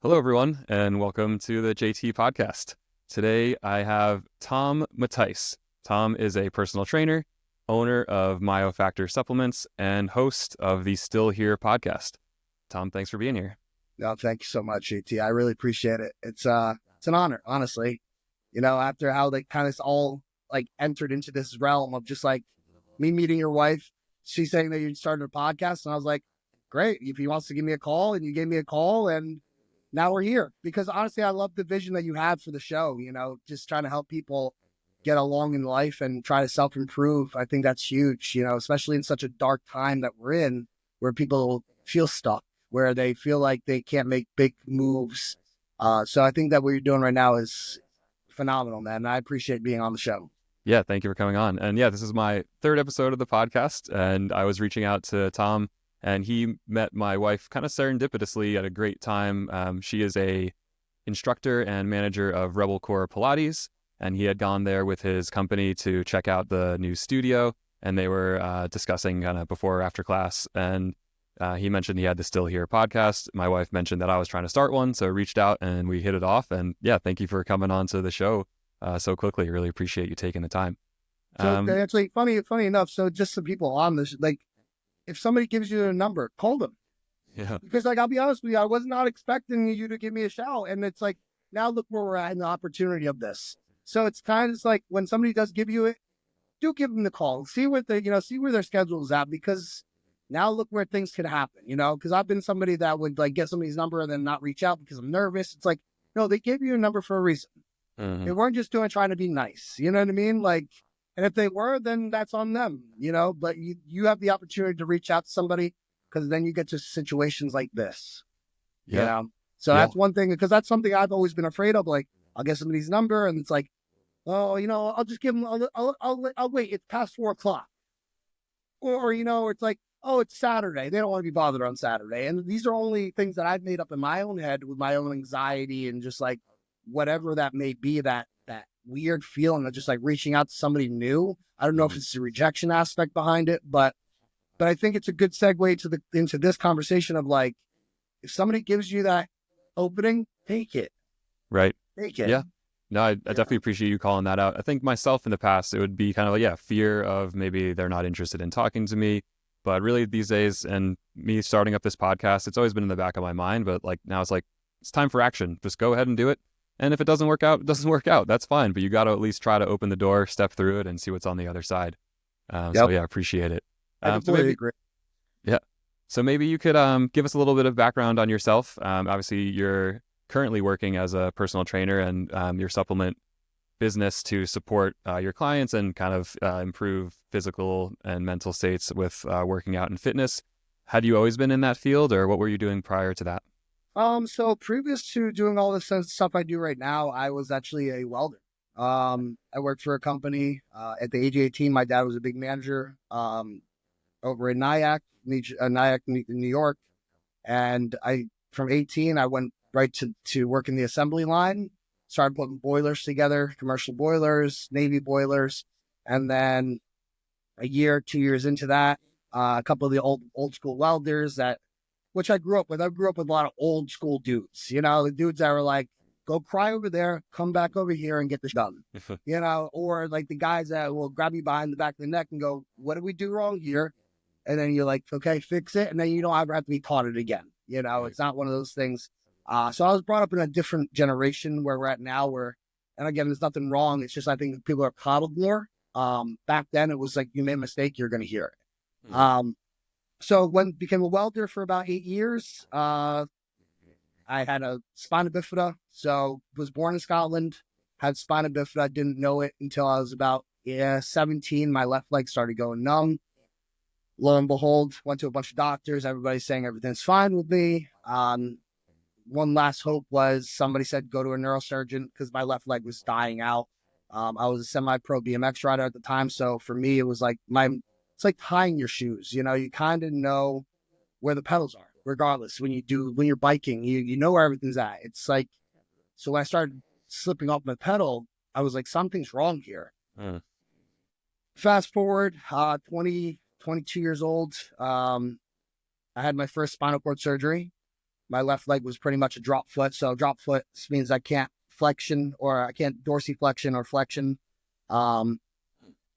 Hello, everyone, and welcome to the JT podcast. Today, I have Tom Mattice. Tom is a personal trainer, owner of Myofactor Supplements, and host of the Still Here podcast. Tom, thanks for being here. No, thank you so much, JT. I really appreciate it. It's an honor, honestly. After how they kind of all like entered into this realm of just like me meeting your wife, she saying that you started a podcast, and I was like, great. If he wants to give me a call, and you gave me a call, and now we're here. Because honestly, I love the vision that you had for the show. Just trying to help people get along in life and try to self-improve. I think that's huge. Especially in such a dark time that we're in, where people feel stuck, where they feel like they can't make big moves. So I think that what you're doing right now is phenomenal, man. I appreciate being on the show. Yeah, thank you for coming on. And yeah, this is my third episode of the podcast, and I was reaching out to Tom, and he met my wife kind of serendipitously at a great time. She is a instructor and manager of Rebel Core Pilates, and he had gone there with his company to check out the new studio, and they were discussing kind of before or after class, and he mentioned he had the Still Here podcast. My wife mentioned that I was trying to start one, so I reached out and we hit it off. And yeah, thank you for coming on to the show so quickly. Really appreciate you taking the time. So Um, actually, funny enough. So just some people on this, like, if somebody gives you a number, call them. yeah, Because, like, I'll be honest with you, I was not expecting you to give me a shout. And it's like, now look where we're at in the opportunity of this. So it's kind of like when somebody does give you it, do give them the call. See what see where their schedule is at, because now look where things could happen, because I've been somebody that would like get somebody's number and then not reach out because I'm nervous. It's like, no, they gave you a number for a reason. They mhm, weren't just trying to be nice. You know what I mean? Like, and if they were, then that's on them, but you have the opportunity to reach out to somebody, because then you get to situations like this, you yeah, know? So yeah, that's one thing, because that's something I've always been afraid of. Like, I'll get somebody's number and it's like, oh, I'll just give them, I'll wait. It's past 4 o'clock. Or, it's like, oh, it's Saturday. They don't want to be bothered on Saturday. And these are only things that I've made up in my own head with my own anxiety and just like whatever that may be, that weird feeling of just like reaching out to somebody new. I don't know if mhm, it's the rejection aspect behind it, but I think it's a good segue into this conversation of like, if somebody gives you that opening, take it. right. Take it. Yeah. No, I definitely appreciate you calling that out. I think myself in the past, it would be kind of like, yeah, fear of maybe they're not interested in talking to me. But really these days, and me starting up this podcast, it's always been in the back of my mind. But like now it's like, it's time for action. Just go ahead and do it. And if it doesn't work out, it doesn't work out. That's fine. But you got to at least try to open the door, step through it, and see what's on the other side. So Yep. yeah, I appreciate it. I So completely maybe, agree. yeah. So maybe you could give us a little bit of background on yourself. Obviously, you're currently working as a personal trainer and your supplement business to support your clients and kind of improve physical and mental states with working out and fitness. Had you always been in that field, or what were you doing prior to that? So previous to doing all this stuff I do right now, I was actually a welder. I worked for a company. At the age of 18, my dad was a big manager over in Nyack, New York. And from 18, I went right to work in the assembly line, started putting boilers together, commercial boilers, Navy boilers. And then a year, 2 years into that, a couple of the old school welders which I grew up with. I grew up with a lot of old school dudes, the dudes that were like, go cry over there, come back over here and get this done, or like the guys that will grab you behind the back of the neck and go, what did we do wrong here? And then you're like, okay, fix it. And then you don't ever have to be taught it again. Right. It's not one of those things. So I was brought up in a different generation where we're at now and again, there's nothing wrong. It's just, I think people are coddled more. Back then it was like, you made a mistake, you're going to hear it. Mhm. So when became a welder for about 8 years, I had a spina bifida. So was born in Scotland, had spina bifida, didn't know it until I was about 17. My left leg started going numb. Lo and behold, went to a bunch of doctors. Everybody's saying everything's fine with me. One last hope was somebody said go to a neurosurgeon because my left leg was dying out. I was a semi-pro BMX rider at the time, so for me it was like it's like tying your shoes. You kind of know where the pedals are, regardless. When you're biking, you know where everything's at. It's like, so when I started slipping off my pedal, I was like, something's wrong here. Mm. Fast forward, 22 years old. I had my first spinal cord surgery. my left leg was pretty much a drop foot. So drop foot means I can't flexion or I can't dorsiflexion or flexion. Um,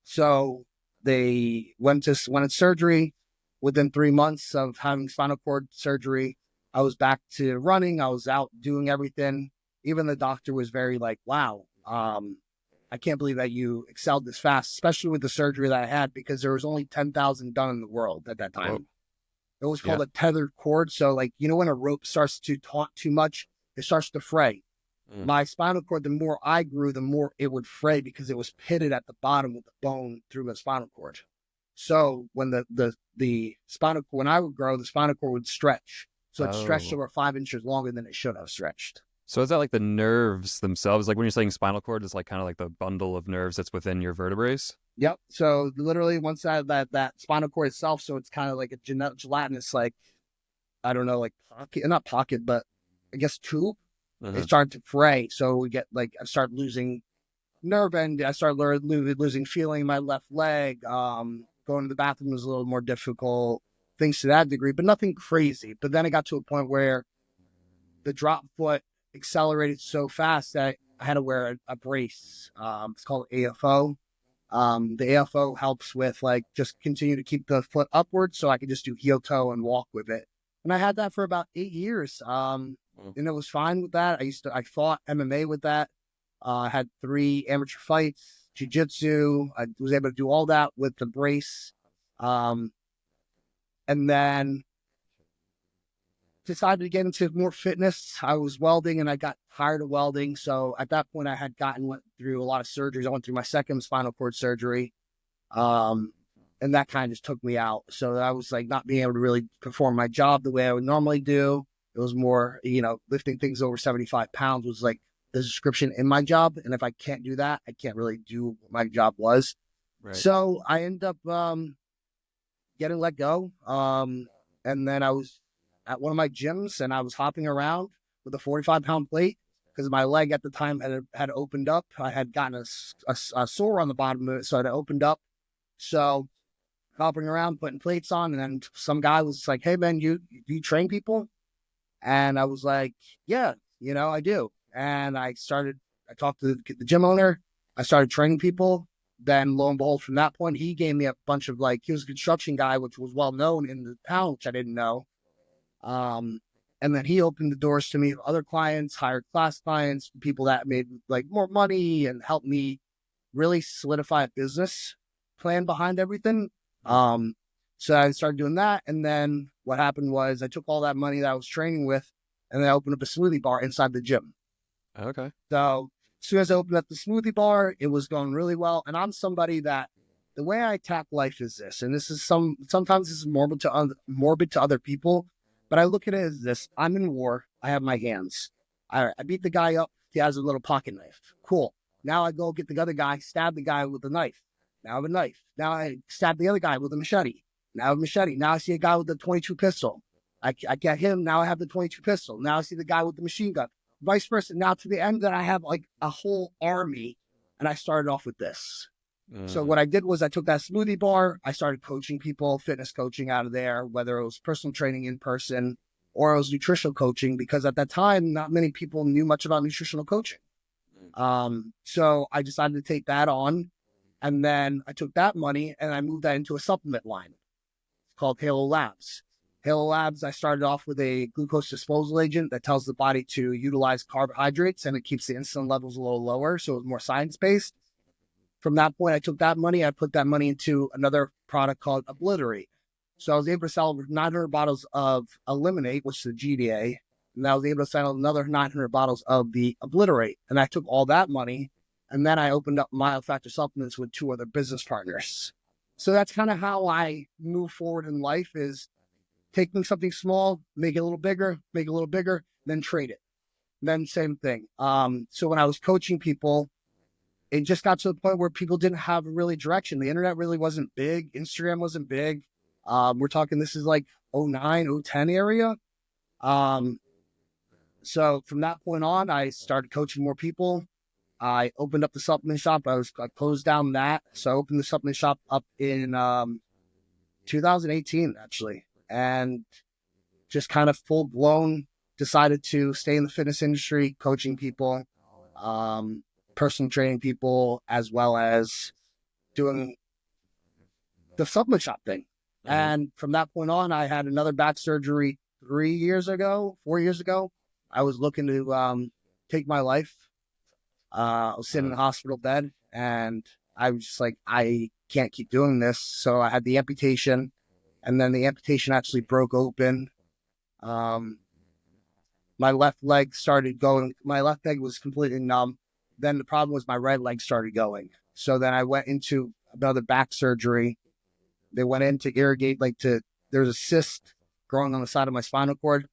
so they went in surgery. Within 3 months of having spinal cord surgery, I was back to running. I was out doing everything. Even the doctor was very like, wow, I can't believe that you excelled this fast, especially with the surgery that I had, because there was only 10,000 done in the world at that Whoa. time. It was Yeah. called a tethered cord. So like, when a rope starts to taut too much, it starts to fray. Mm. My spinal cord, the more I grew, the more it would fray because it was pitted at the bottom with the bone through the spinal cord. So when the spinal cord, when I would grow, the spinal cord would stretch. So it stretched Oh. over 5 inches longer than it should have stretched. So is that like the nerves themselves? Like when you're saying spinal cord, it's like kind of like the bundle of nerves that's within your vertebrae? Yep. So literally one side of that spinal cord itself, so it's kind of like a gelatinous, like, I don't know, like pocket, not pocket, but I guess tube. It Uh-huh. started to fray. So we get like, I started losing nerve end. I started losing feeling in my left leg. Going to the bathroom was a little more difficult, things to that degree, but nothing crazy. But then it got to a point where the drop foot accelerated so fast that I had to wear a brace. It's called AFO. The AFO helps with like just continue to keep the foot upward so I could just do heel toe and walk with it. And I had that for about 8 years. Mm. And it was fine with that. I fought MMA with that. I had 3 amateur fights, jiu-jitsu. I was able to do all that with the brace. Um, and then decided to get into more fitness. I was welding and I got tired of weld. So at that point I had went through a lot of surgeries. I went through my second spinal cord surgery. And that kind of just took me out. So I was like not being able to really perform my job the way I would normally do. It was more, lifting things over 75 pounds was like the description in my job. And if I can't do that, I can't really do what my job was. Right. So I ended up getting let go. And then I was at one of my gyms and I was hopping around with a 45-pound plate because my leg at the time had opened up. I had gotten a sore on the bottom of it, so it opened up. So hopping around, putting plates on, and then some guy was like, "Hey man, do you train people?" And I was like, "Yeah, I do." And I talked to the gym owner. I started training people. Then lo and behold, from that point, he gave me a bunch of he was a construction guy, which was well known in the town, which I didn't know. And then he opened the doors to me, other clients, higher class clients, people that made like more money and helped me really solidify a business plan behind everything. So I started doing that. And then what happened was I took all that money that I was training with and then I opened up a smoothie bar inside the gym. Okay. So as soon as I opened up the smoothie bar, it was going really well. And I'm somebody that the way I attack life is this, and this is sometimes this is morbid to other people, but I look at it as this: I'm in war. I have my hands. I beat the guy up. He has a little pocket knife. Cool. Now I go get the other guy, stab the guy with a knife. Now I have a knife. Now I stab the other guy with a machete. Now I have a machete. Now I see a guy with a 22 pistol. I get him. Now I have the 22 pistol. Now I see the guy with the machine gun. Vice versa. Now to the end that I have like a whole army, and I started off with this. So Mm. what I did was I took that smoothie bar, I started coaching people, fitness coaching out of there, whether it was personal training in person or it was nutritional coaching, because at that time, not many people knew much about nutritional coaching. So I decided to take that on. And then I took that money and I moved that into a supplement line. It's called Halo Labs. Halo Labs, I started off with a glucose disposal agent that tells the body to utilize carbohydrates and it keeps the insulin levels a little lower. So it's more science-based. From that point, I took that money, I put that money into another product called Obliterate. So I was able to sell over 900 bottles of Eliminate, which is the GDA, and I was able to sell another 900 bottles of the Obliterate. And I took all that money, and then I opened up Myofactor Supplements with 2 other business partners. So that's kind of how I move forward in life: is taking something small, make it a little bigger, then trade it. Then same thing. So when I was coaching people, it just got to the point where people didn't have really direction. The internet really wasn't big. Instagram wasn't big. We're talking, this is like 09, 010 area. So from that point on, I started coaching more people. I opened up the supplement shop. I closed down that. So I opened the supplement shop up in 2018, actually. And just kind of full blown decided to stay in the fitness industry, coaching people, personal training people, as well as doing the supplement shop thing. Mm-hmm. And from that point on, I had another back surgery 4 years ago. I was looking to take my life. I was sitting in a hospital bed, and I was just like, I can't keep doing this. So I had the amputation, and then the amputation actually broke open. Um, my left leg started going. My left leg was completely numb. Then the problem was my right leg started going. So then I went into another back surgery. They went in to irrigate, there's a cyst growing on the side of my spinal cord.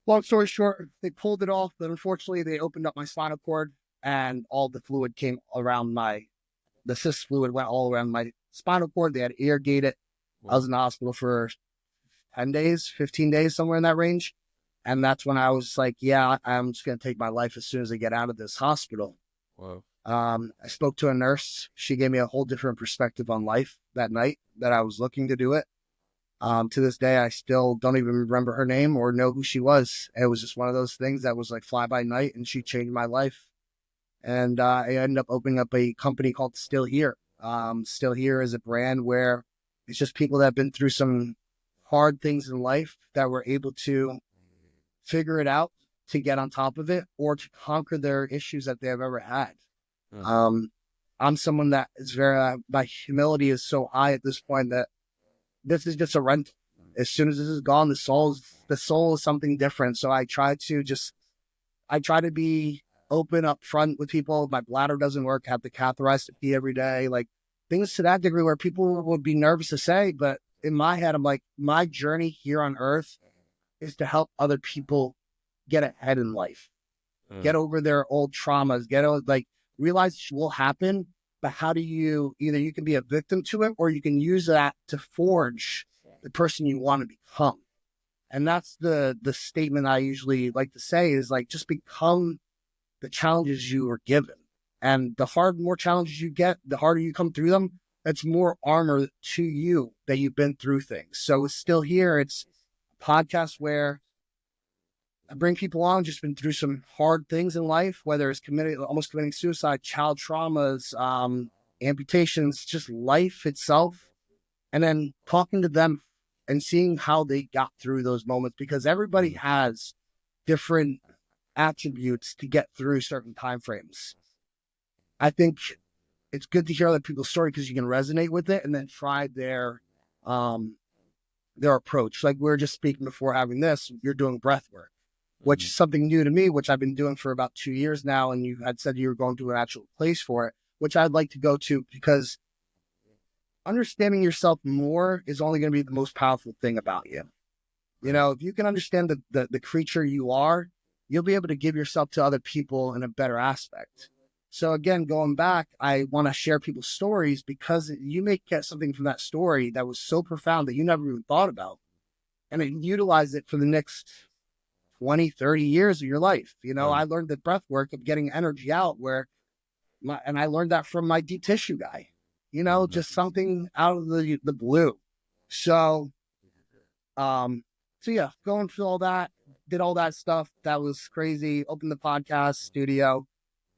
Long story short, they pulled it off, but unfortunately they opened up my spinal cord and all the fluid came around the cyst fluid went all around my spinal cord. They had to irrigate it. I was in the hospital for 10 days, 15 days, somewhere in that range. And that's when I was like, yeah, I'm just going to take my life as soon as I get out of this hospital. Whoa. I spoke to a nurse. She gave me a whole different perspective on life that night that I was looking to do it. To this day, I still don't even remember her name or know who she was. It was just one of those things that was like fly by night, and she changed my life. And I ended up opening up a company called Still Here. Still Here is a brand where it's just people that have been through some hard things in life that were able to figure it out, to get on top of it, or to conquer their issues that they have ever had. I'm someone that is my humility is so high at this point that this is just a rental. As soon as this is gone, the soul is something different. So I try to be open up front with people. My bladder doesn't work. I have to catheterize to pee every day. Like things to that degree where people would be nervous to say, but in my head, I'm like, my journey here on earth is to help other people get ahead in life, get over their old traumas, realize it will happen. But how do either you can be a victim to it, or you can use that to forge the person you want to become. And that's the statement I usually like to say is like, just become the challenges you are given. And the more challenges you get, the harder you come through them. That's more armor to you that you've been through things. So it's Still Here. It's a podcast where I bring people on just been through some hard things in life, whether it's almost committing suicide, child traumas, amputations, just life itself. And then talking to them and seeing how they got through those moments, because everybody has different attributes to get through certain time frames. I think it's good to hear other people's story because you can resonate with it and then try their approach. Like we were just speaking before having this, you're doing breath work, which is something new to me, which I've been doing for about 2 years now. And you had said you were going to an actual place for it, which I'd like to go to, because understanding yourself more is only going to be the most powerful thing about you. You know, if you can understand the creature you are, you'll be able to give yourself to other people in a better aspect. So again, going back, I want to share people's stories because you may get something from that story that was so profound that you never even thought about, and then utilize it for the next 20, 30 years of your life. You know, I learned the breath work of getting energy out and I learned that from my deep tissue guy, you know, just something out of the blue. So yeah, going through all that, did all that stuff. That was crazy. Opened the podcast studio.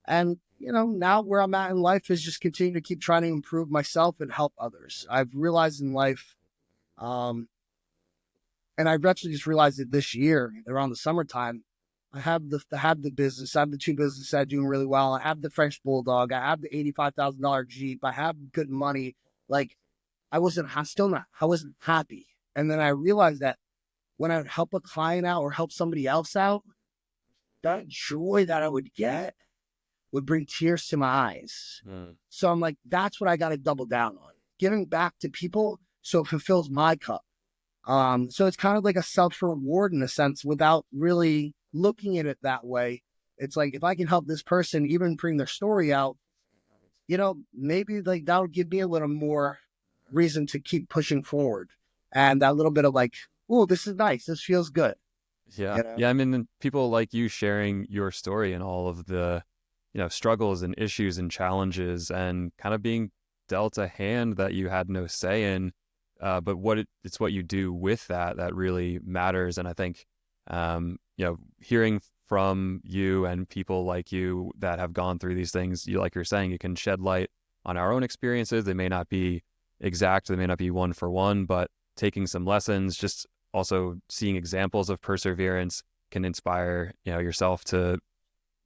And, you know, now where I'm at in life is just continue to keep trying to improve myself and help others. I've realized in life, and I've actually just realized it this year around the summertime, I have the business. I have the 2 businesses that are doing really well. I have the French Bulldog. I have the $85,000 Jeep. I have good money. Like I wasn't happy. And then I realized that when I would help a client out or help somebody else out, that joy that I would get would bring tears to my eyes. So I'm like, that's what I got to double down on. Giving back to people so it fulfills my cup. So it's kind of like a self-reward in a sense without really looking at it that way. It's like, if I can help this person even bring their story out, you know, maybe like that'll give me a little more reason to keep pushing forward. And that little bit of like, oh, this is nice. This feels good. Yeah. You know? Yeah. I mean, people like you sharing your story and all of the, you know, struggles and issues and challenges and kind of being dealt a hand that you had no say in. But it's what you do with that really matters. And I think hearing from you and people like you that have gone through these things, like you're saying, it can shed light on our own experiences. They may not be exact, they may not be one for one, but taking some lessons, just also seeing examples of perseverance can inspire, yourself to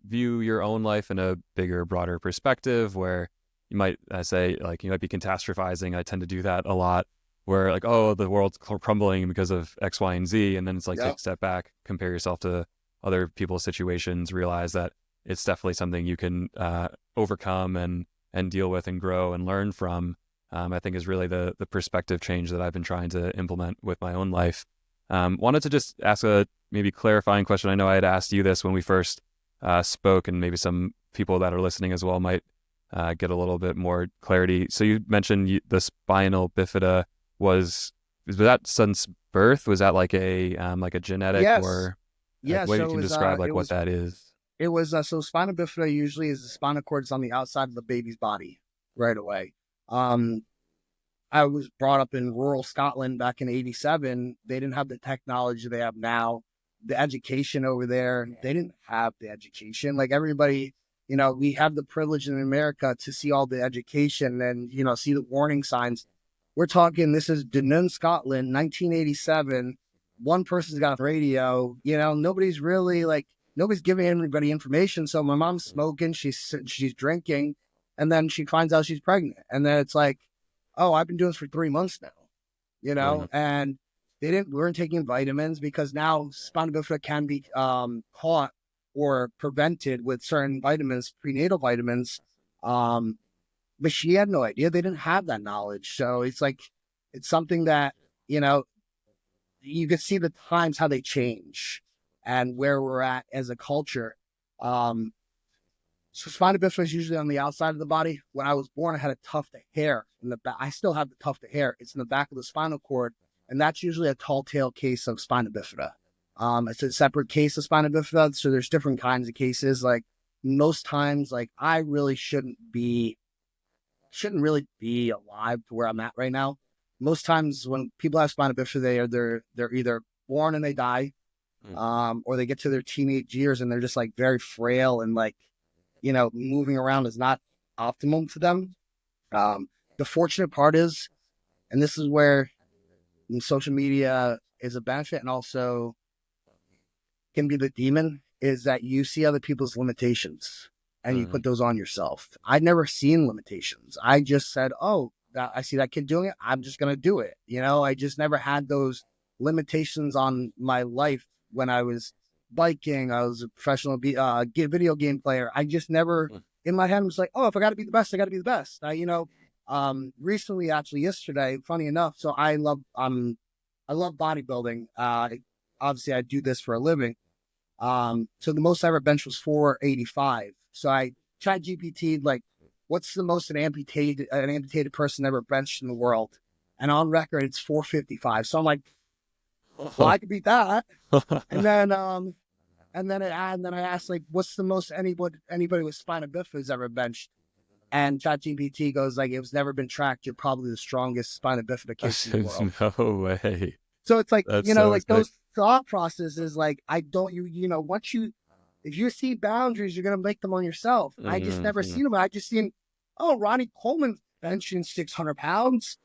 view your own life in a bigger, broader perspective, where you might say, like, you might be catastrophizing. I tend to do that a lot, where like, oh, the world's crumbling because of X, Y, and Z. And then it's like, Yeah. take a step back, compare yourself to other people's situations, realize that it's definitely something you can overcome and deal with and grow and learn from. I think is really the perspective change that I've been trying to implement with my own life. Wanted to just ask a maybe clarifying question. I know I had asked you this when we first spoke, and maybe some people that are listening as well might get a little bit more clarity. So you mentioned the spinal bifida was that since birth? Was that like a genetic, Yes. or like, Yeah. what you So can describe like what that is? so spinal bifida usually is the spinal cord that's on the outside of the baby's body right away. Um, I was brought up in rural Scotland back in '87. They didn't have the technology they have now. The education over there, they didn't have the education. Like everybody, we have the privilege in America to see all the education and, see the warning signs. We're talking, this is Dunoon, Scotland, 1987. One person's got a radio, nobody's really nobody's giving anybody information. So my mom's smoking, she's drinking, and then she finds out she's pregnant. And then it's like, oh, I've been doing this for 3 months now, Mhm. and weren't taking vitamins because now spina bifida can be caught or prevented with certain vitamins, prenatal vitamins. But she had no idea. They didn't have that knowledge. So it's like, it's something that, you know, you can see the times, how they change and where we're at as a culture. Um, so spina bifida is usually on the outside of the body. When I was born, I had a tuft of hair in the back. I still have the tuft of hair. It's in the back of the spinal cord, and that's usually a tall tail case of spina bifida. It's a separate case of spina bifida. So there's different kinds of cases. Like most times, like I really shouldn't really be alive to where I'm at right now. Most times when people have spina bifida, they're either born and they die, Mm. or they get to their teenage years and they're just like very frail and like, moving around is not optimum for them. The fortunate part is, and this is where social media is a benefit and also can be the demon, is that you see other people's limitations and you Mhm. put those on yourself. I'd never seen limitations. I just said, oh, I see that kid doing it, I'm just going to do it. I just never had those limitations on my life. When I was biking, I was a professional video game player. I just never, Mm. in my head, was like, oh, if I got to be the best, I got to be the best. Recently, actually yesterday, funny enough, so I love bodybuilding. Obviously I do this for a living. So the most I ever benched was 485. So I tried GPT, like, what's the most an amputated person ever benched in the world? And on record, it's 455. So I'm like, well, I could beat that. And then, I asked, like, what's the most anybody with spina bifida has ever benched? And ChatGPT goes like, it was never been tracked. You're probably the strongest spina bifida case in the world. No way. So it's like, That's so like sick. those thought processes, like, I don't, once if you see boundaries, you're going to make them on yourself. I just never Mhm. seen them. I just seen, oh, Ronnie Coleman benching 600 pounds.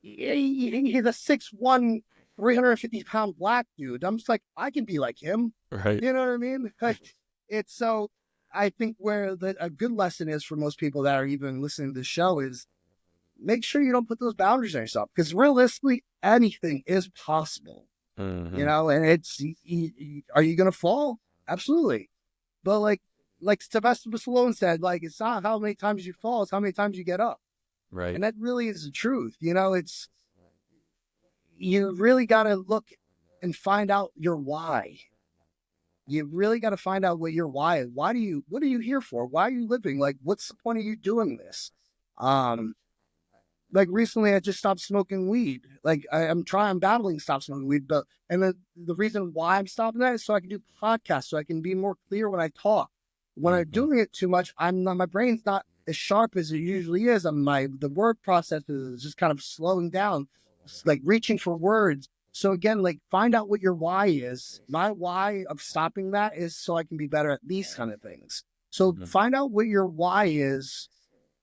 He's a 6'1", 350-pound black dude. I'm just like, I can be like him. Right. You know what I mean? Like, it's so, I think where a good lesson is for most people that are even listening to the show is make sure you don't put those boundaries on yourself, because realistically, anything is possible. Mhm. And it's, are you going to fall? Absolutely. But like Sylvester Stallone said, like, it's not how many times you fall, it's how many times you get up. Right. And that really is the truth. It's, you really got to look and find out your why. You really got to find out what your why is. What are you here for? Why are you living? Like, what's the point of you doing this? Um, like recently I just stopped smoking weed. Like I'm battling to stop smoking weed, but and the reason why I'm stopping that is so I can do podcasts, so I can be more clear when I talk. When I'm Mhm. doing it too much, my brain's not as sharp as it usually is. The word process is just kind of slowing down. It's like reaching for words. So again, like find out what your why is. My why of stopping that is so I can be better at these kind of things. So Mhm. find out what your why is,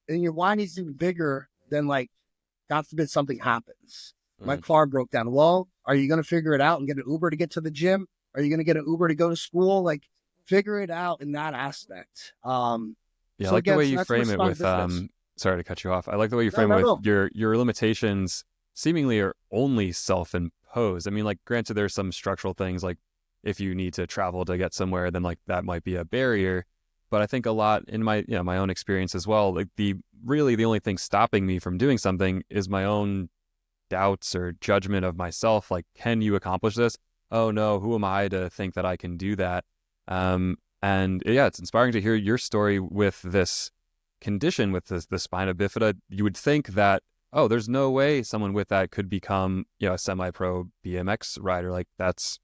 and your why needs to be bigger than like, God forbid something happens. My Mm. car broke down. Well, are you going to figure it out and get an Uber to get to the gym? Are you going to get an Uber to go to school? Like figure it out in that aspect. Yeah, I So like the again, way so you that's where frame it starting with business. sorry to cut you off. I like the way you No, frame it no, with no. your limitations seemingly are only self-imposed. I mean, like granted there's some structural things like if you need to travel to get somewhere, then like that might be a barrier. But I think a lot in my my own experience as well, like the only thing stopping me from doing something is my own doubts or judgment of myself. Like, can you accomplish this? Oh no, who am I to think that I can do that? And yeah, it's inspiring to hear your story with this condition, with the spina bifida. You would think that, oh, there's no way someone with that could become, a semi-pro BMX rider. Like that's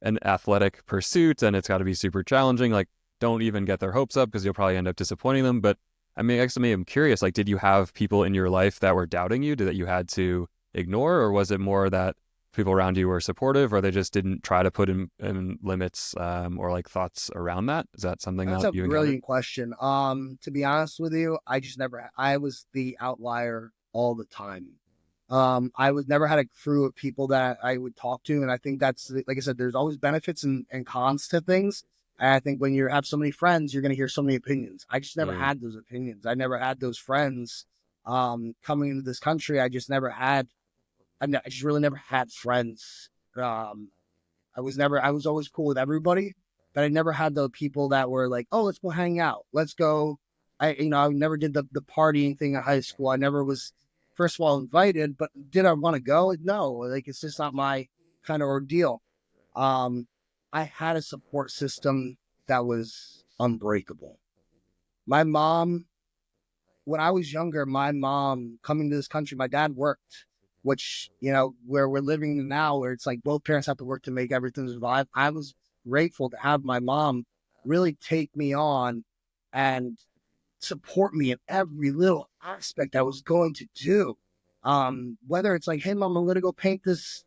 an athletic pursuit and it's got to be super challenging. Like, don't even get their hopes up because you'll probably end up disappointing them. But I mean, actually, I'm curious, like, did you have people in your life that were doubting you, that you had to ignore, or was it more that people around you were supportive, or they just didn't try to put in limits or like thoughts around that? Is that something That's that a you encountered? brilliant question. To be honest with you, I was the outlier all the time. I was never had a crew of people that I would talk to. And I think that's, like I said, there's always benefits and cons to things. And I think when you have so many friends, you're going to hear so many opinions. I just never Mm, had those opinions. I never had those friends. Coming into this country, I just never had, I just really never had friends. Um, I was always cool with everybody, but I never had the people that were like, oh, let's go hang out. Let's go. I never did the partying thing in high school. I never was, first of all, invited, but did I want to go? No, like, it's just not my kind of ordeal. Um, I had a support system that was unbreakable. My mom, when I was younger, my mom coming to this country, my dad worked, which, where we're living now, where it's like both parents have to work to make everything survive. I was grateful to have my mom really take me on and support me in every little aspect I was going to do. Whether it's like, hey, mom, I'm going to go paint this,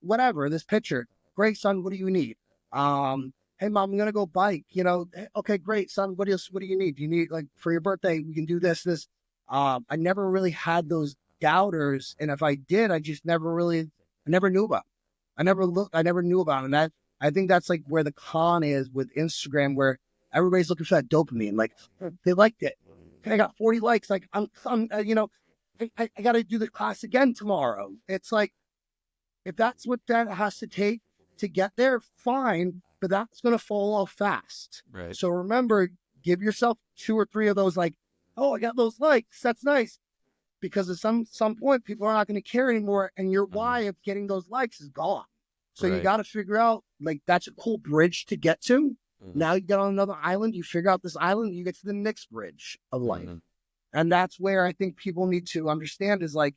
whatever, this picture. Great, son, what do you need? Hey, mom, I'm going to go bike. "Hey, okay, great, son. What else? What do you need? Do you need, like, for your birthday, we can do this. I never really had those doubters. And if I did, I never knew about. I never knew about it. And I think that's like where the con is with Instagram, where everybody's looking for that dopamine. Like, they liked it. Okay, I got 40 likes. Like, I got to do the class again tomorrow. It's like, if that's what that has to take to get there, fine, but that's going to fall off fast. right. So remember, give yourself 2 or 3 of those, like, oh, I got those likes. That's nice. Because at some point, people are not going to care anymore. And your Mhm. why of getting those likes is gone. So you Right. got to figure out, like, that's a cool bridge to get to. Mhm. Now you get on another island, you figure out this island, you get to the next bridge of life. Mhm. And that's where I think people need to understand is like,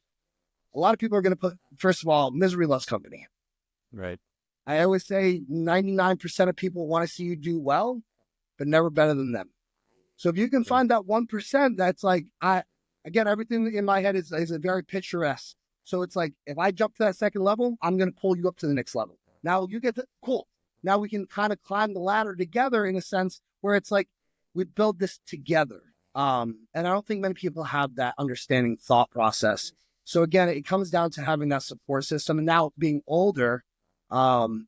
a lot of people are going to put, first of all, misery loves company. Right. I always say 99% of people want to see you do well, but never better than them. So if you can Mm. find that 1%, that's like, again, everything in my head is a very picturesque. So it's like, if I jump to that second level, I'm going to pull you up to the next level. Now you get to, cool. Now we can kind of climb the ladder together in a sense where it's like, we build this together. And I don't think many people have that understanding thought process. So again, it comes down to having that support system. And now being older, um,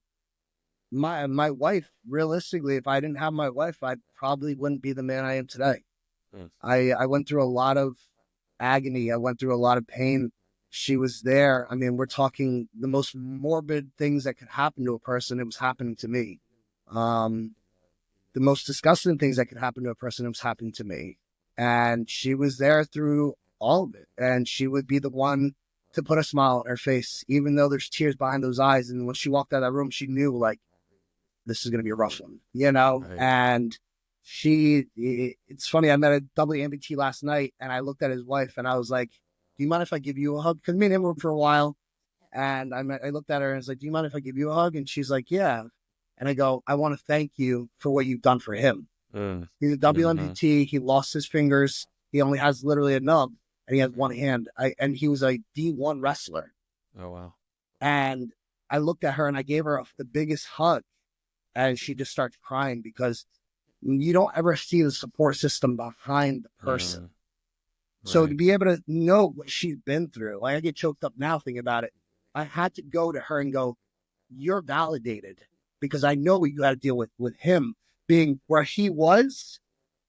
my wife, realistically, if I didn't have my wife, I probably wouldn't be the man I am today. Mm. I went through a lot of agony. I went through a lot of pain. She was there. I mean, we're talking the most morbid things that could happen to a person. It was happening to me. Um, the most disgusting things that could happen to a person, it was happening to me. And she was there through all of it. And she would be the one to put a smile on her face, even though there's tears behind those eyes. And when she walked out of that room, she knew, like, this is going to be a rough one, Right. And it's funny. I met a double amputee last night, and I looked at his wife, and I was like, "Do you mind if I give you a hug?" Because me and him were for a while, and I looked at her and I was like, "Do you mind if I give you a hug?" And she's like, "Yeah." And I go, "I want to thank you for what you've done for him. Mm. He's a double Mhm. amputee. He lost his fingers. He only has literally a nub, and he has one Mhm. hand. And he was a D1 wrestler, Oh wow. and I looked at her and I gave her the biggest hug, and she just starts crying because you don't ever see the support system behind the person. Mm, So to right. be able to know what she's been through, like I get choked up now thinking about it. I had to go to her and go, you're validated, because I know what you had to deal with him being where he was,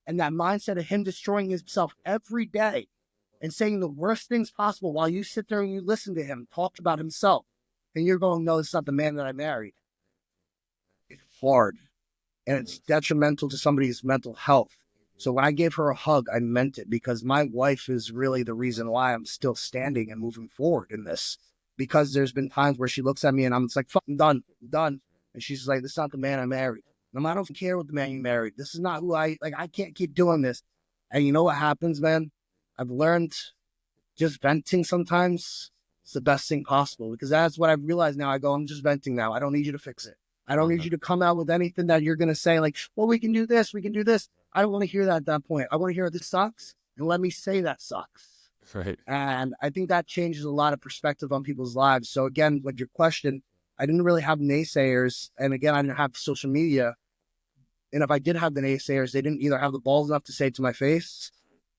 and that mindset of him destroying himself every day and saying the worst things possible while you sit there and you listen to him talk about himself. And you're going, no, it's not the man that I married. It's hard, and it's detrimental to somebody's mental health. So when I gave her a hug, I meant it, because my wife is really the reason why I'm still standing and moving forward in this. Because there's been times where she looks at me and I'm just like, fuck, I'm done, I'm done. And she's like, this is not the man I married. No, I don't care what the man you married. This is not who I can't keep doing this. And you know what happens, man? I've learned just venting sometimes is the best thing possible, because that's what I've realized now. I go, I'm just venting now. I don't need you to fix it. I don't need Mhm. you to come out with anything that you're going to say like, well, we can do this, we can do this. I don't want to hear that at that point. I want to hear this sucks, and let me say that sucks. Right. And I think that changes a lot of perspective on people's lives. So again, with your question, I didn't really have naysayers. And again, I didn't have social media. And if I did have the naysayers, they didn't either have the balls enough to say it to my face,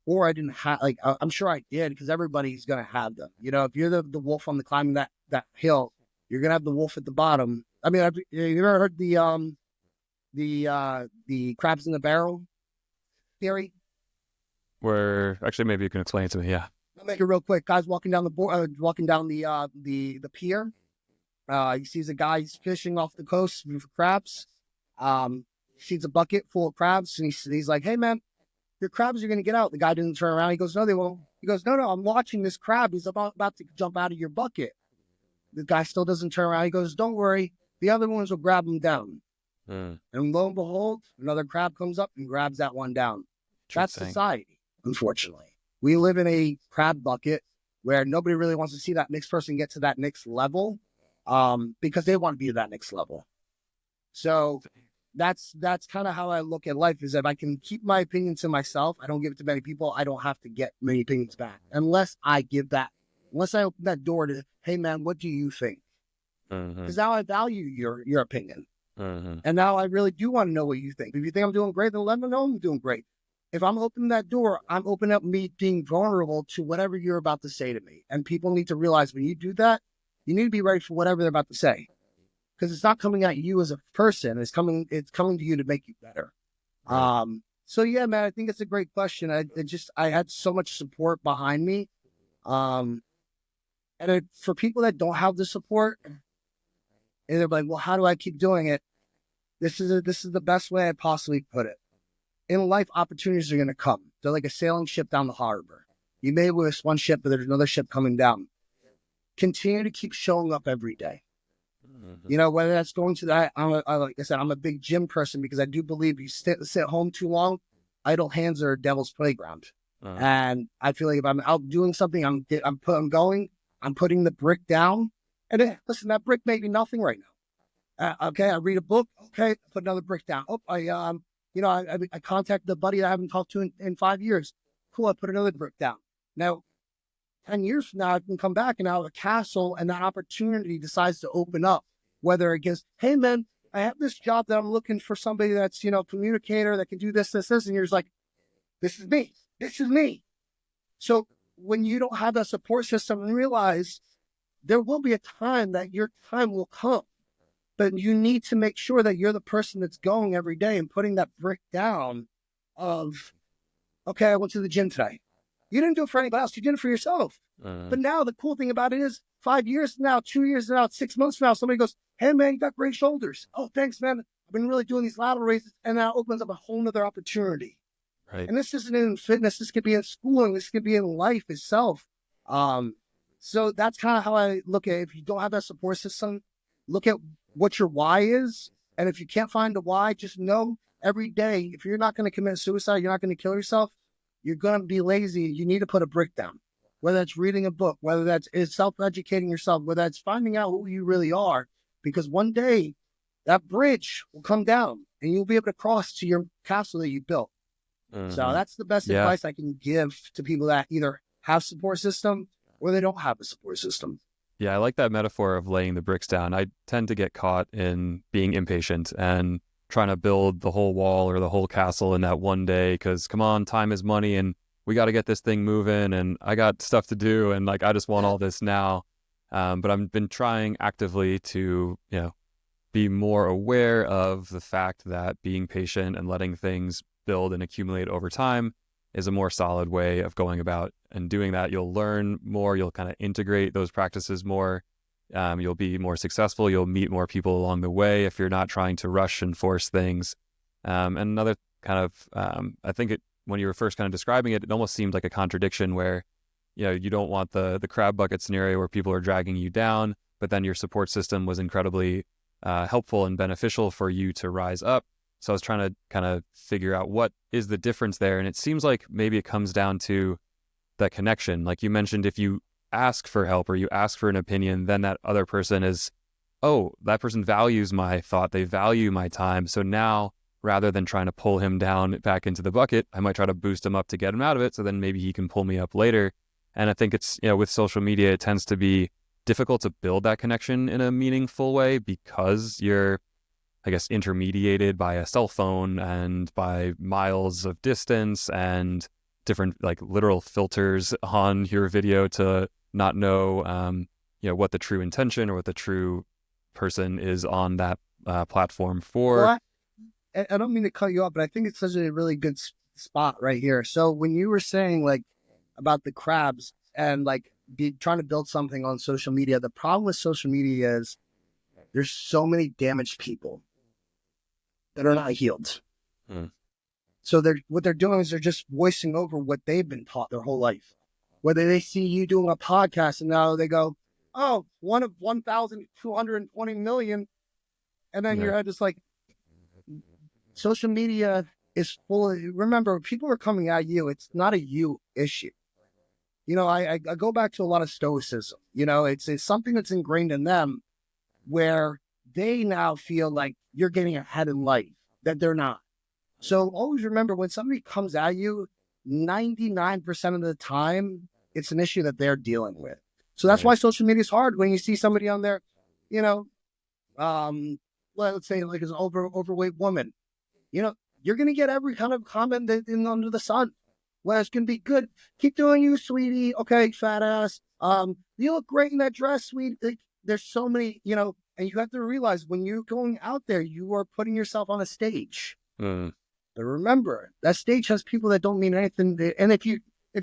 or I didn't have, like, I'm sure I did, because everybody's going to have them. You know, if you're the wolf on the climbing that hill, you're going to have the wolf at the bottom. I mean, have you ever heard the crabs in the barrel theory? Where actually maybe you can explain it to me. Yeah. I'll make it real quick. Guys walking down walking down the pier. He sees a guy, he's fishing off the coast for crabs. Sees a bucket full of crabs, and he's like, hey man, your crabs are going to get out. The guy didn't turn around. He goes, no, they won't. He goes, no, I'm watching this crab. He's about to jump out of your bucket. The guy still doesn't turn around. He goes, don't worry. The other ones will grab him down. Mm, And lo and behold, another crab comes up and grabs that one down. That's interesting. society, unfortunately. We live in a crab bucket where nobody really wants to see that next person get to that next level, because they want to be at that next level. So that's kind of how I look at life, is if I can keep my opinions to myself, I don't give it to many people, I don't have to get many opinions back. Unless I open that door to, hey man, what do you think? Mm-hmm. Because now I value your opinion. Mm-hmm. And now I really do want to know what you think. If you think I'm doing great, then let me know I'm doing great. If I'm opening that door, I'm opening up me being vulnerable to whatever you're about to say to me. And people need to realize when you do that, you need to be ready for whatever they're about to say. Because it's not coming at you as a person. It's coming to you to make you better. Right. So yeah, man, I think it's a great question. I had so much support behind me. For people that don't have the support, and they're like, well, how do I keep doing it? This is the best way I possibly put it. In life, opportunities are going to come. They're like a sailing ship down the harbor. You may miss one ship, but there's another ship coming down. Continue to keep showing up every day. Mm-hmm. You know, whether that's going to that, like I said, I'm a big gym person, because I do believe you sit home too long, idle hands are a devil's playground. Uh, And I feel like if I'm out doing something, I'm putting the brick down. And listen, that brick may be nothing right now. Okay, I read a book. Okay, put another brick down. Oh, I contacted a buddy that I haven't talked to in 5 years. Cool, I put another brick down. Now, 10 years from now, I can come back and now have a castle, and that opportunity decides to open up. Whether it gets, hey man, I have this job that I'm looking for somebody that's, communicator that can do this, and you're just like, this is me. This is me. So when you don't have that support system, and realize there will be a time that your time will come. But you need to make sure that you're the person that's going every day and putting that brick down of, okay, I went to the gym today. You didn't do it for anybody else. You did it for yourself. uh, But now the cool thing about it is 5 years from now, 2 years from now, 6 months from now, somebody goes, hey, man, you got great shoulders. Oh, thanks, man. I've been really doing these lateral raises. And that opens up a whole nother opportunity. right. And this isn't in fitness. This could be in schooling. This could be in life itself. So that's kind of how I look at it. If you don't have that support system, look at what your why is. And if you can't find the why, just know every day, if you're not going to commit suicide, you're not going to kill yourself, you're going to be lazy. You need to put a brick down, whether that's reading a book, whether that's self-educating yourself, whether that's finding out who you really are, because one day that bridge will come down and you'll be able to cross to your castle that you built. So Mm-hmm. that's the best Yeah. advice I can give to people that either have support system or they don't have a support system. Yeah, I like that metaphor of laying the bricks down. I tend to get caught in being impatient and trying to build the whole wall or the whole castle in that one day because, come on, time is money and we got to get this thing moving and I got stuff to do and like I just want all this now. But I've been trying actively to, be more aware of the fact that being patient and letting things build and accumulate over time is a more solid way of going about and doing that. You'll learn more, you'll kind of integrate those practices more. You'll be more successful, you'll meet more people along the way if you're not trying to rush and force things. And another kind of, I think when you were first kind of describing it, it almost seemed like a contradiction where, you don't want the crab bucket scenario where people are dragging you down, but then your support system was incredibly helpful and beneficial for you to rise up. So I was trying to kind of figure out what is the difference there. And it seems like maybe it comes down to that connection. Like you mentioned, if you ask for help or you ask for an opinion, then that other person is, oh, that person values my thought. They value my time. So now rather than trying to pull him down back into the bucket, I might try to boost him up to get him out of it. So then maybe he can pull me up later. And I think it's, with social media, it tends to be difficult to build that connection in a meaningful way because you're, I guess, intermediated by a cell phone and by miles of distance and different like literal filters on your video to not know, what the true intention or what the true person is on that platform for. Well, I don't mean to cut you off, but I think it's such a really good spot right here. So when you were saying like about the crabs and like trying to build something on social media, the problem with social media is there's so many damaged people that are not healed. Hmm. So what they're doing is they're just voicing over what they've been taught their whole life. Whether they see you doing a podcast and now they go, oh, one of 1,220 million. And then Yeah. your head is like, social media is full of, remember, people are coming at you. It's not a you issue. I go back to a lot of stoicism. It's something that's ingrained in them where they now feel like you're getting ahead in life, that they're not. So always remember when somebody comes at you, 99% of the time, it's an issue that they're dealing with. So that's why social media is hard when you see somebody on there, let's say like an overweight woman, you're going to get every kind of comment in under the sun. Well, it's going to be good. Keep doing you, sweetie. Okay, fat ass. You look great in that dress, sweet. Like, there's so many, and you have to realize when you're going out there, you are putting yourself on a stage. Mm. But remember, that stage has people that don't mean anything. And if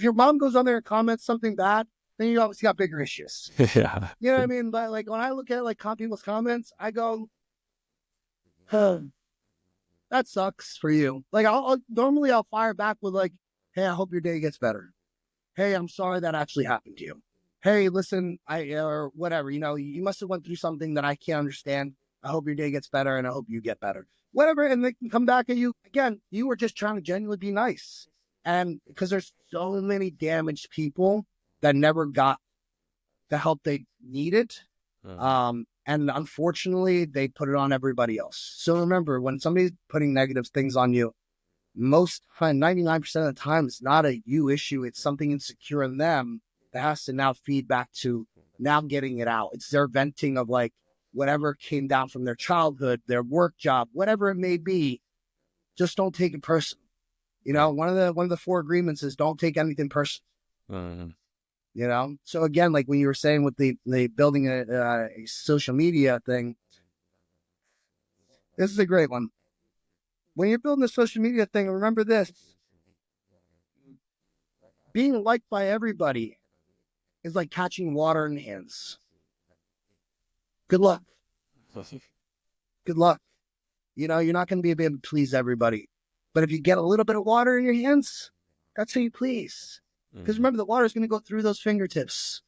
your mom goes on there and comments something bad, then you obviously got bigger issues. Yeah. You know what I mean? But like when I look at like people's comments, I go, huh, that sucks for you. Like I'll normally fire back with like, hey, I hope your day gets better. Hey, I'm sorry that actually happened to you. Hey, listen, or whatever, you must have went through something that I can't understand. I hope your day gets better and I hope you get better. Whatever. And they can come back at you again. You were just trying to genuinely be nice. And because there's so many damaged people that never got the help they needed. And unfortunately, they put it on everybody else. So remember, when somebody's putting negative things on you, 99% of the time, it's not a you issue. It's something insecure in them that has to now feed back to now getting it out. It's their venting of like whatever came down from their childhood, their work job, whatever it may be. Just don't take it personal. One of the 4 agreements is don't take anything personal. So again, like when you were saying with the building a social media thing, this is a great one. When you're building a social media thing, remember this: being liked by everybody is like catching water in hands. Good luck. Good luck. You're not going to be able to please everybody. But if you get a little bit of water in your hands, that's who you please. Because remember, the water is going to go through those fingertips.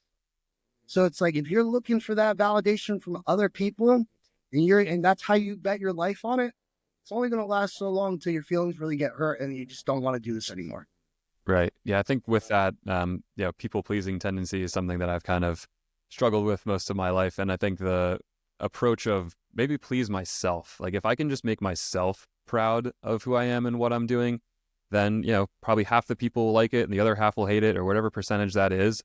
So it's like if you're looking for that validation from other people, and that's how you bet your life on it, it's only going to last so long until your feelings really get hurt and you just don't want to do this anymore. Right. Yeah, I think with that, people-pleasing tendency is something that I've kind of struggled with most of my life. And I think the approach of maybe please myself, like if I can just make myself proud of who I am and what I'm doing, then, probably half the people will like it and the other half will hate it or whatever percentage that is.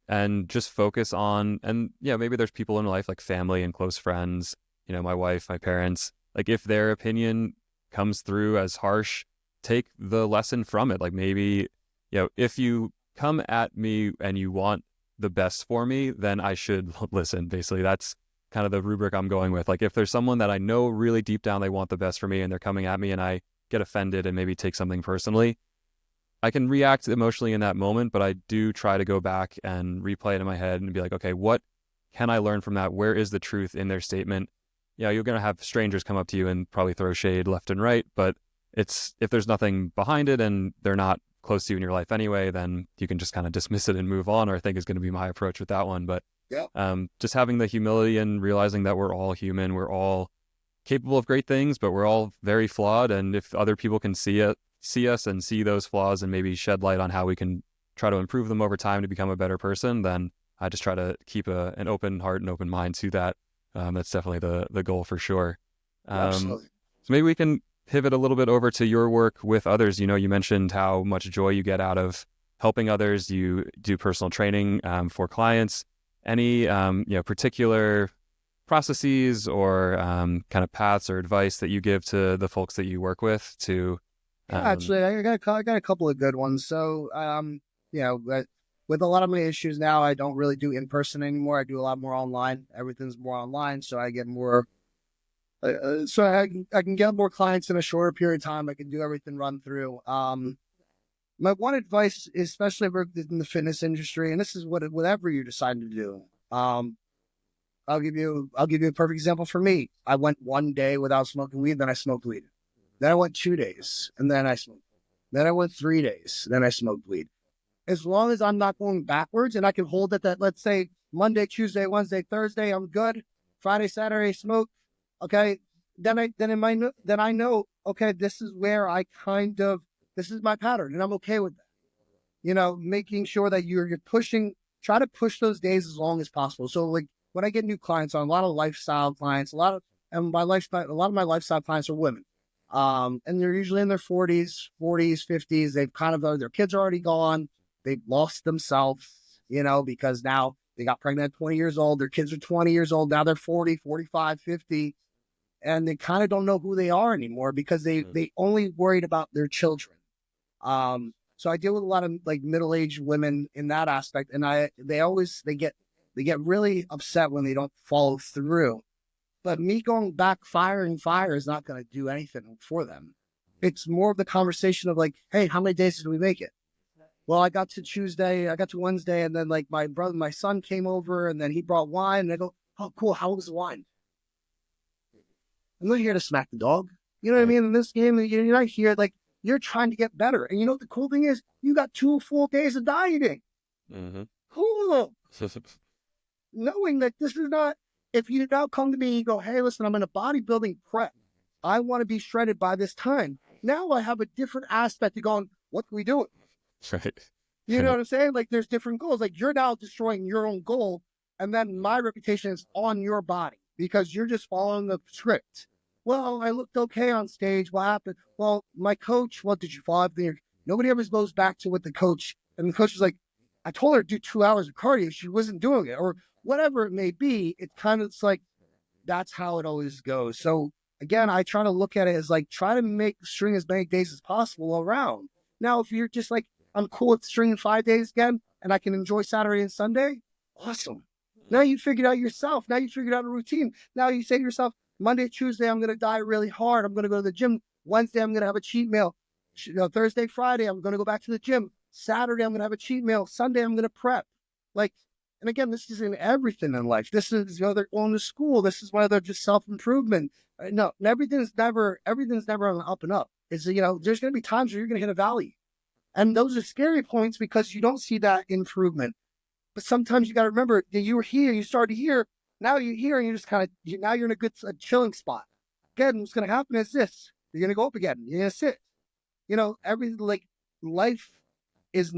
and just focus on, and yeah, maybe there's people in life like family and close friends, my wife, my parents, like if their opinion comes through as harsh, take the lesson from it. Like maybe, if you come at me and you want the best for me, then I should listen. Basically, that's kind of the rubric I'm going with. Like if there's someone that I know really deep down they want the best for me and they're coming at me and I get offended and maybe take something personally, I can react emotionally in that moment, but I do try to go back and replay it in my head and be like, okay, what can I learn from that? Where is the truth in their statement? Yeah, you're going to have strangers come up to you and probably throw shade left and right, but if there's nothing behind it and they're not close to you in your life anyway, then you can just kind of dismiss it and move on, or I think is going to be my approach with that one. But Yeah. just having the humility and realizing that we're all human, we're all capable of great things, but we're all very flawed. And if other people can see us and see those flaws and maybe shed light on how we can try to improve them over time to become a better person, then I just try to keep an open heart and open mind to that. That's definitely the goal for sure. Absolutely. So maybe we can pivot a little bit over to your work with others. You mentioned how much joy you get out of helping others. You do personal training for clients. Any particular processes or kind of paths or advice that you give to the folks that you work with to Yeah, actually, I got a couple of good ones. So, with a lot of my issues now, I don't really do in person anymore. I do a lot more online. Everything's more online, so I get more. I can get more clients in a shorter period of time. I can do everything run through. My one advice, especially if we're in the fitness industry, and this is whatever you decide to do. I'll give you a perfect example for me. I went one day without smoking weed, then I smoked weed. Then I went 2 days, and then I smoked. Then I went 3 days, then I smoked weed. As long as I'm not going backwards and I can hold it that, let's say, Monday, Tuesday, Wednesday, Thursday, I'm good. Friday, Saturday, smoke. Okay. Then I know, okay, this is where this is my pattern and I'm okay with that. Making sure that you're try to push those days as long as possible. So like when I get new clients on, a lot of lifestyle clients, a lot of my lifestyle clients are women. And they're usually in their 40s, 50s. They've their kids are already gone. They've lost themselves, because now they got pregnant at 20 years old. Their kids are 20 years old. Now they're 40, 45, 50. And they kind of don't know who they are anymore because they only worried about their children. So I deal with a lot of like middle-aged women in that aspect. And they get really upset when they don't follow through. But me going back firing fire is not going to do anything for them. It's more of the conversation of like, hey, how many days did we make it? Well, I got to Tuesday, I got to Wednesday, and then like my son came over and then he brought wine. And I go, oh, cool. How was the wine? I'm not here to smack the dog. You know what I mean? In this game, you're not here, like, you're trying to get better. And you know what the cool thing is? You got 2 full days of dieting. Mm-hmm. Cool. Knowing that this is not, if you now come to me and you go, hey, listen, I'm in a bodybuilding prep. I want to be shredded by this time. Now I have a different aspect of going, what can we do? Right. You know what I'm saying? Like there's different goals. Like you're now destroying your own goal. And then my reputation is on your body because you're just following the script. Well, I looked okay on stage. What happened? Well, my coach, what did you follow up there? Nobody ever goes back to what the coach, and the coach is like, I told her to do 2 hours of cardio. She wasn't doing it or whatever it may be. It's like, that's how it always goes. So again, I try to look at it as like, try to string as many days as possible around. Now, if you're just like, I'm cool with stringing 5 days again, and I can enjoy Saturday and Sunday, awesome. Now you figured out yourself. Now you figured out a routine. Now you say to yourself, Monday, Tuesday, I'm going to diet really hard. I'm going to go to the gym. Wednesday, I'm going to have a cheat meal. Thursday, Friday, I'm going to go back to the gym. Saturday, I'm going to have a cheat meal. Sunday, I'm going to prep. Like, and again, this is in everything in life. This is they're going to school. This is why they're just self-improvement. No, everything's never on the up and up. There's going to be times where you're going to hit a valley. And those are scary points because you don't see that improvement. But sometimes you got to remember that you were here, you started here, now you're here, and you're just now you're in a chilling spot. Again, what's going to happen is this: you're going to go up again. You're going to sit. Life is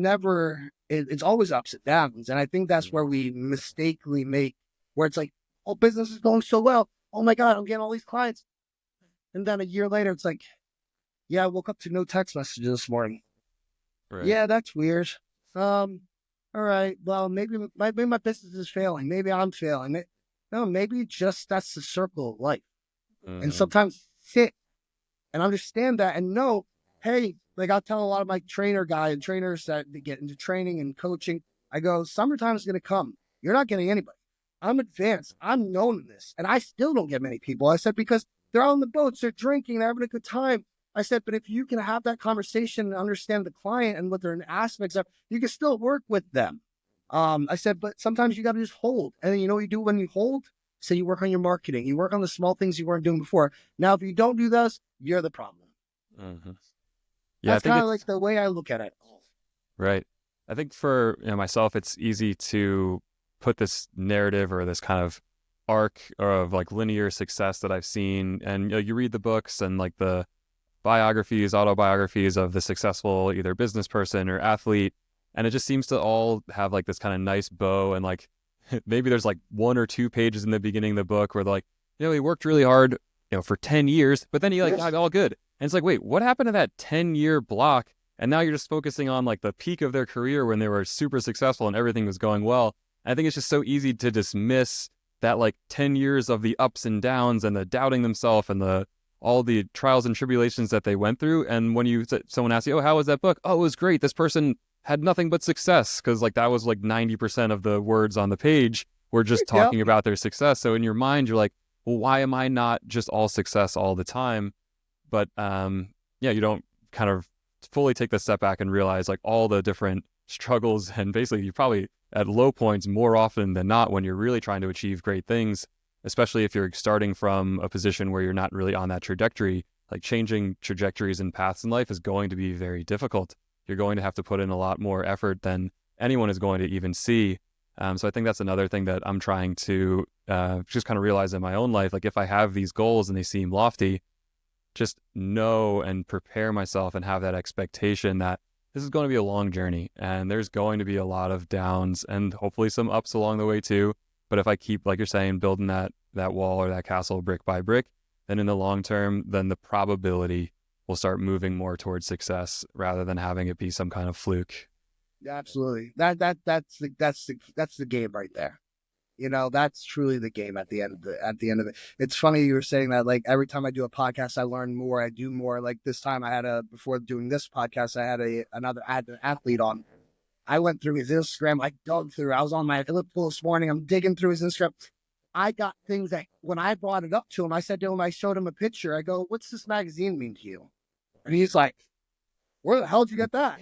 it's always ups and downs, and I think that's where we mistakenly where it's like, oh, business is going so well. Oh my God, I'm getting all these clients, and then a year later, it's like, yeah, I woke up to no text messages this morning. Right. Yeah, that's weird. all right, well, maybe my business is failing. Maybe I'm failing. No, maybe just that's the circle of life. And Mm-hmm. sometimes sit and understand that and know, hey, like I'll tell a lot of my trainers that get into training and coaching, I go, summertime is going to come. You're not getting anybody. I'm advanced. I'm known in this. And I still don't get many people. I said, because they're on the boats, they're drinking, they're having a good time. I said, but if you can have that conversation and understand the client and what their aspects are, you can still work with them. I said, but sometimes you got to just hold. And then you know what you do when you hold? So you work on your marketing. You work on the small things you weren't doing before. Now, if you don't do those, you're the problem. Mm-hmm. Yeah, I That's think kind of it's like the way I look at it. right. I think for myself, it's easy to put this narrative or this kind of arc of like linear success that I've seen, and you read the books and like the biographies, autobiographies of the successful either business person or athlete, and it just seems to all have like this kind of nice bow, and like maybe there's like 1 or 2 pages in the beginning of the book where they're like, he worked really hard, for 10 years, but then he like got all good. And it's like, wait, what happened to that 10-year block? And now you're just focusing on like the peak of their career when they were super successful and everything was going well. And I think it's just so easy to dismiss that like 10 years of the ups and downs and the doubting themselves and the all the trials and tribulations that they went through. And when someone asks you, oh, how was that book? Oh, it was great. This person had nothing but success, because like that was like 90% of the words on the page were just Yep. talking about their success. So in your mind, you're like, well, why am I not just all success all the time? But yeah, you don't kind of fully take the step back and realize like all the different struggles, and basically you probably at low points more often than not when you're really trying to achieve great things, especially if you're starting from a position where you're not really on that trajectory. Like changing trajectories and paths in life is going to be very difficult. You're going to have to put in a lot more effort than anyone is going to even see. So I think that's another thing that I'm trying to just kind of realize in my own life. Like if I have these goals and they seem lofty, just know and prepare myself and have that expectation that this is going to be a long journey and there's going to be a lot of downs and hopefully some ups along the way too. But if I keep, like you're saying, building that wall or that castle brick by brick, then in the long term, then the probability will start moving more towards success rather than having it be some kind of fluke. Absolutely. That's the game right there. That's truly the game at the end of it. It's funny you were saying that, like every time I do a podcast, I learn more, I do more. Like this time before doing this podcast, I had another athlete on. I went through his Instagram. I dug through. I was on my elliptical this morning. I'm digging through his Instagram. I got things that when I brought it up to him, I said to him, I showed him a picture. I go, what's this magazine mean to you? And he's like, where the hell did you get that?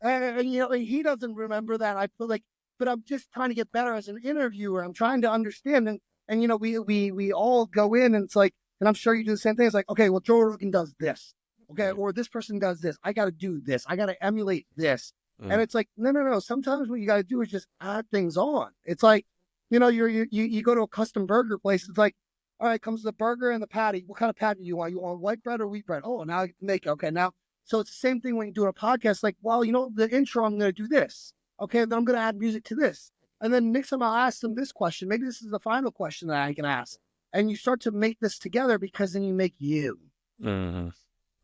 And he doesn't remember that. I feel like, but I'm just trying to get better as an interviewer. I'm trying to understand. And we all go in and it's like, and I'm sure you do the same thing. It's like, okay, well, Joe Rogan does this. Okay. Or this person does this. I got to do this. I got to emulate this. And it's like, no. Sometimes what you got to do is just add things on. It's like, you go to a custom burger place. It's like, all right, comes the burger and the patty. What kind of patty do you want? You want white bread or wheat bread? Oh, now I can make it. Okay. Now, so it's the same thing when you do a podcast. Like, well, the intro, I'm going to do this. Okay. Then I'm going to add music to this. And then next time I'll ask them this question. Maybe this is the final question that I can ask. And you start to make this together because then you make you. Mm-hmm. And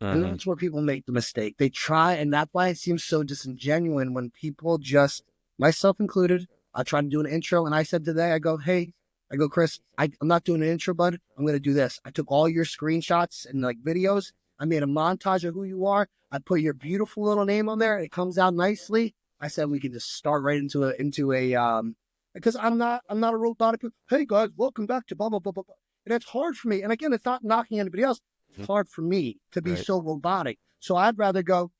Mm-hmm. that's where people make the mistake. They try, and that's why it seems so disingenuous when people just, myself included, I try to do an intro, and I said today, I go, Chris, I'm not doing an intro, bud. I'm going to do this. I took all your screenshots and like videos. I made a montage of who you are. I put your beautiful little name on there. It comes out nicely. I said we can just start right into a because I'm not a robotic. Hey guys, welcome back to blah blah blah blah. And it's hard for me. And again, it's not knocking anybody else. It's hard for me to be Right. so robotic. So I'd rather go,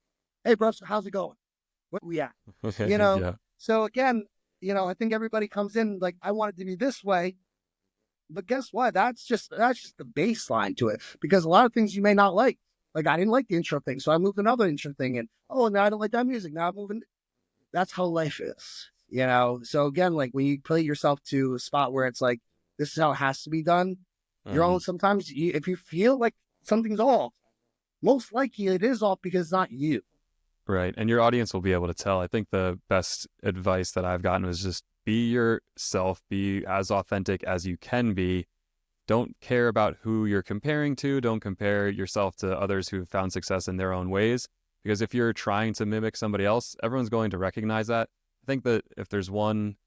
hey, bro, how's it going? Where we at? You know? Yeah. So again, I think everybody comes in like, I want it to be this way. But guess what? That's just the baseline to it. Because a lot of things you may not like. Like I didn't like the intro thing. So I moved another intro thing in. Oh, now I don't like that music. Now I'm moving. That's how life is. So again, like when you put yourself to a spot where it's like, this is how it has to be done. You're Mm-hmm. all sometimes if you feel like something's off, most likely it is off because it's not you. Right. And your audience will be able to tell. I think the best advice that I've gotten was just be yourself, be as authentic as you can be. Don't care about who you're comparing to. Don't compare yourself to others who've found success in their own ways. Because if you're trying to mimic somebody else, everyone's going to recognize that. I think that if there's one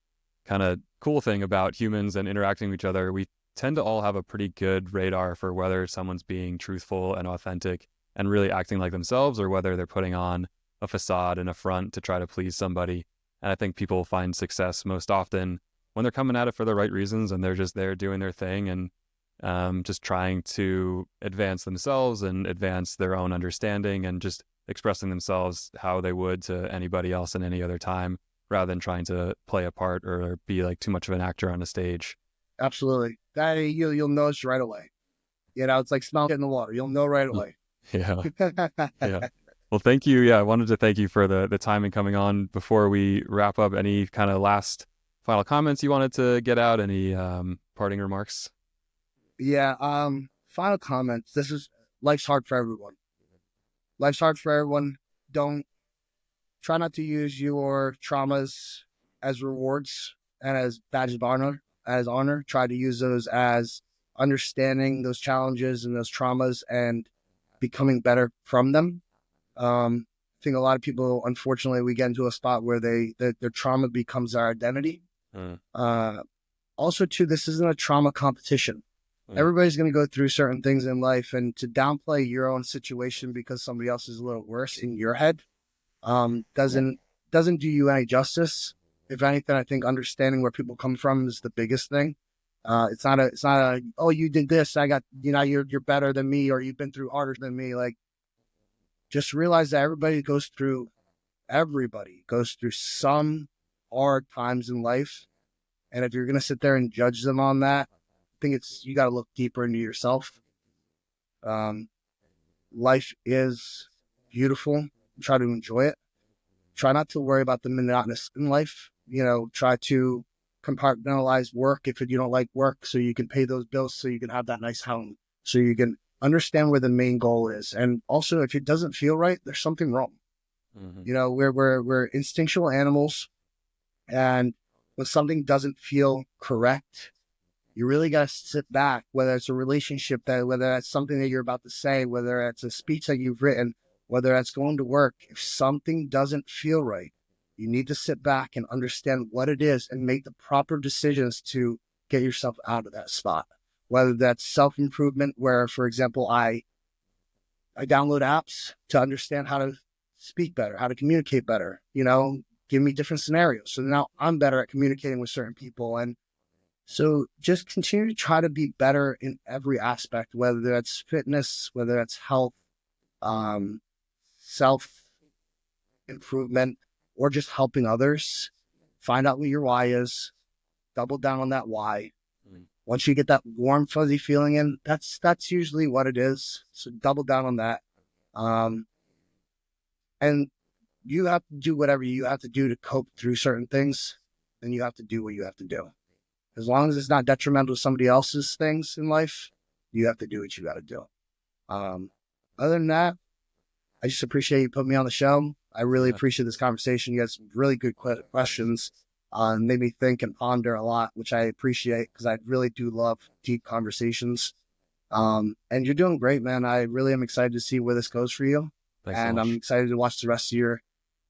kind of cool thing about humans and interacting with each other, we tend to all have a pretty good radar for whether someone's being truthful and authentic and really acting like themselves, or whether they're putting on a facade and a front to try to please somebody. And I think people find success most often when they're coming at it for the right reasons and they're just there doing their thing and just trying to advance themselves and advance their own understanding and just expressing themselves how they would to anybody else in any other time, rather than trying to play a part or be like too much of an actor on a stage. Absolutely. That you'll notice right away. It's like smelling it in the water. You'll know right away. Yeah. Yeah. Well, thank you. Yeah, I wanted to thank you for the time and coming on. Before we wrap up, any kind of last final comments you wanted to get out? Any parting remarks? Yeah. Final comments. Life's hard for everyone. Life's hard for everyone. Don't try not to use your traumas as rewards and as badges of honor. Try to use those as understanding those challenges and those traumas and becoming better from them. I think a lot of people, unfortunately, we get into a spot where their trauma becomes our identity. Also, too, this isn't a trauma competition. Everybody's going to go through certain things in life, and to downplay your own situation because somebody else is a little worse in your head doesn't do you any justice. If anything, I think understanding where people come from is the biggest thing. It's not a oh, you did this, I got, you're better than me, or you've been through harder than me. Like, just realize that everybody goes through some hard times in life, and if you're gonna sit there and judge them on that, I think you got to look deeper into yourself. Life is beautiful. Try to enjoy it. Try not to worry about the monotonous in life. Try to compartmentalize work if you don't like work, so you can pay those bills, so you can have that nice home, so you can understand where the main goal is. And also, if it doesn't feel right, there's something wrong. We're instinctual animals, and when something doesn't feel correct, you really got to sit back, whether it's a relationship, whether that's something that you're about to say, whether it's a speech that you've written, whether that's going to work. If something doesn't feel right, you need to sit back and understand what it is and make the proper decisions to get yourself out of that spot. Whether that's self-improvement, where, for example, I download apps to understand how to speak better, how to communicate better, give me different scenarios. So now I'm better at communicating with certain people. And so just continue to try to be better in every aspect, whether that's fitness, whether that's health, self-improvement, or just helping others. Find out what your why is. Double down on that why. Once you get that warm, fuzzy feeling in, that's usually what it is. So double down on that. And you have to do whatever you have to do to cope through certain things. Then you have to do what you have to do. As long as it's not detrimental to somebody else's things in life, you have to do what you got to do. Other than that, I just appreciate you putting me on the show. I really appreciate this conversation. You had some really good questions. Made me think and ponder a lot, which I appreciate, because I really do love deep conversations. And you're doing great, man. I really am excited to see where this goes for you. Thanks and so much. I'm excited to watch the rest of your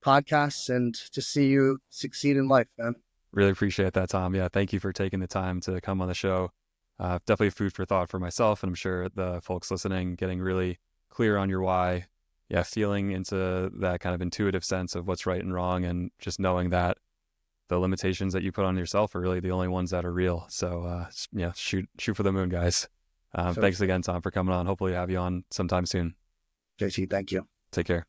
podcasts and to see you succeed in life, man. Really appreciate that, Tom. Yeah, thank you for taking the time to come on the show. Definitely food for thought for myself, and I'm sure the folks listening, getting really clear on your why. Yeah, feeling into that kind of intuitive sense of what's right and wrong, and just knowing that the limitations that you put on yourself are really the only ones that are real. So yeah, shoot for the moon, guys. Thanks again, Tom, for coming on. Hopefully have you on sometime soon. JT, thank you. Take care.